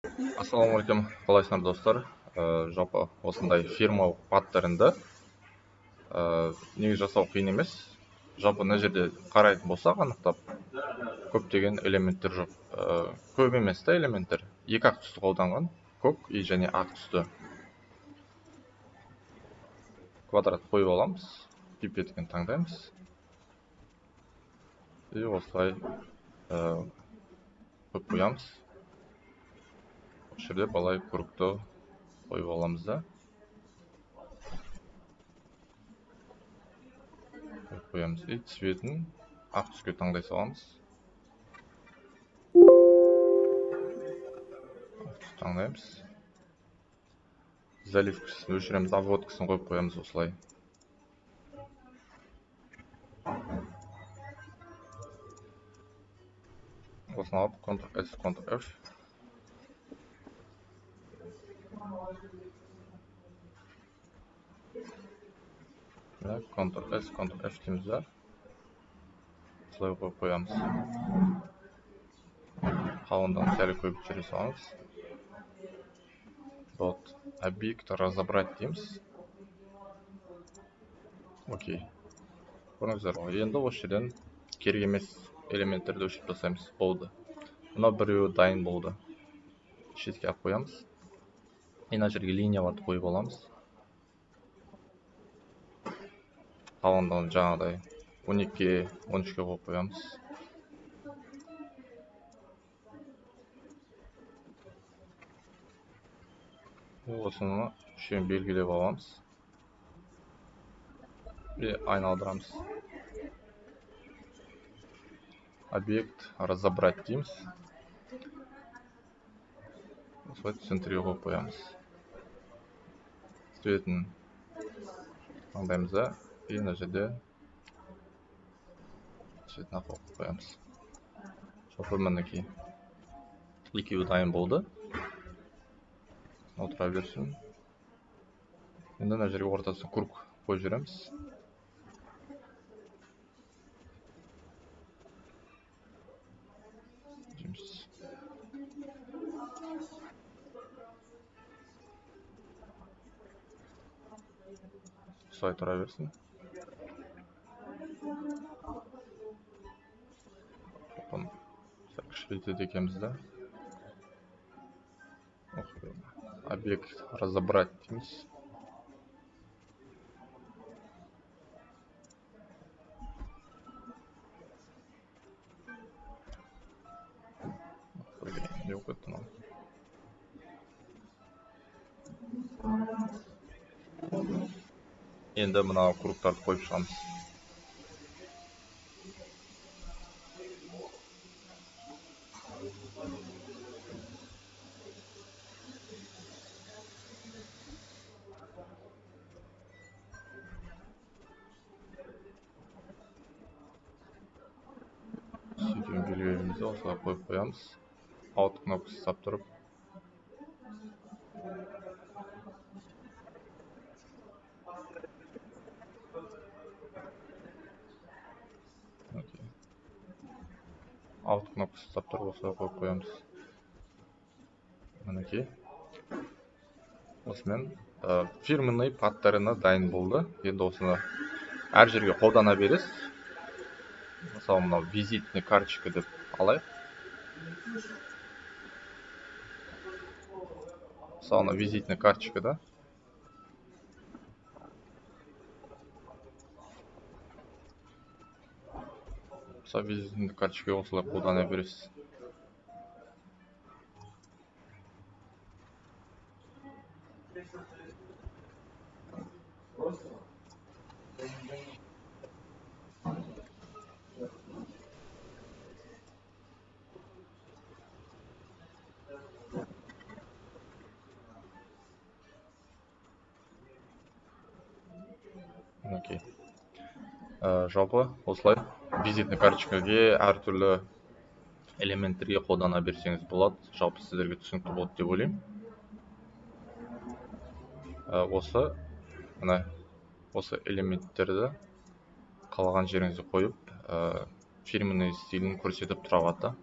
Ассалаумағалейкум, қалайсыңдар достар? Жалпы осындай фирмалық паттернді негізі жасау қиын емес. Жалпы мына жерде қарайтын болсақ анықтап көптеген элементтер жоқ. Көп емес та элементтер. Екі ақ түсті қолданған, көк және ақ түсті. Квадрат қойып аламыз, пипеткен таңдаймыз. И осылай көп қоямыз. Осы жерде балай кругты қойып аламыз да. Қоямыз и цветін ақ түске таңдай саламыз. Таңдаймыз. Заливкасын өшіреміз, обводкасын қойып қоямыз осылай. Осыны алып, Ctrl+S, Ctrl+F. Ctrl+S, Ctrl+F дейміз да. Осылай қойып қоямыз. Қалыңдығын сәл көбейіп жүре саламыз. Объект разобрать дейміз. Окей. Көріңіздер ғой, енді осы жерден керек емес элементтерді өшіріп тастаймыз. Болды. Мына біреуі дайын болды. Шетке алып қоямыз. Мына жерге линияларды қойып аламыз. Қалыңдығын жаңағыдай 12-ге 13-ге қойып қоямыз. Осыны үшеуін белгілеп аламыз. И айналдырамыз. Объект разобрать дейміз. Осылай центрге қойып қоямыз. Цветін таңдаймыз да, и мына жерде цветіне қойып қоямыз. Жалпы мінекей. Екеуі дайын болды. Отыра берсін. Енді мына жерге ортасын круг қойып жүреміз. Солай тұра берсін. Кішірейтеді екеміз да. Объект разобрать дейміз. Не өкетті мынау. Енді мына кругтарды қойып шығамыз. Сөйтіп белгілерімізді осылай қойып қоямыз. Alt кнопкасы ұстап тұрып. Alt кнопкасы ұстап тұрып осылай қойып қоямыз. Мінекей. Осымен фирменный паттерні дайын болды. Енді осыны әр жерге қолдана бересіз. Мысалы, мынау визитный карточка деп алайық. Мысалы, мынау визитный карточка да. Мысалы, визитный карточка осылай қолдана бересіз. Окей. Жалпы осылай визитный карточкаге әртүрлі элементтерге қолдана берсеңіз болады. Жалпы сіздерге түсінікті болады деп ойлаймын. Осы элементтерді қалаған жеріңізге қойып, фирменный стилін көрсетіп тұра алады.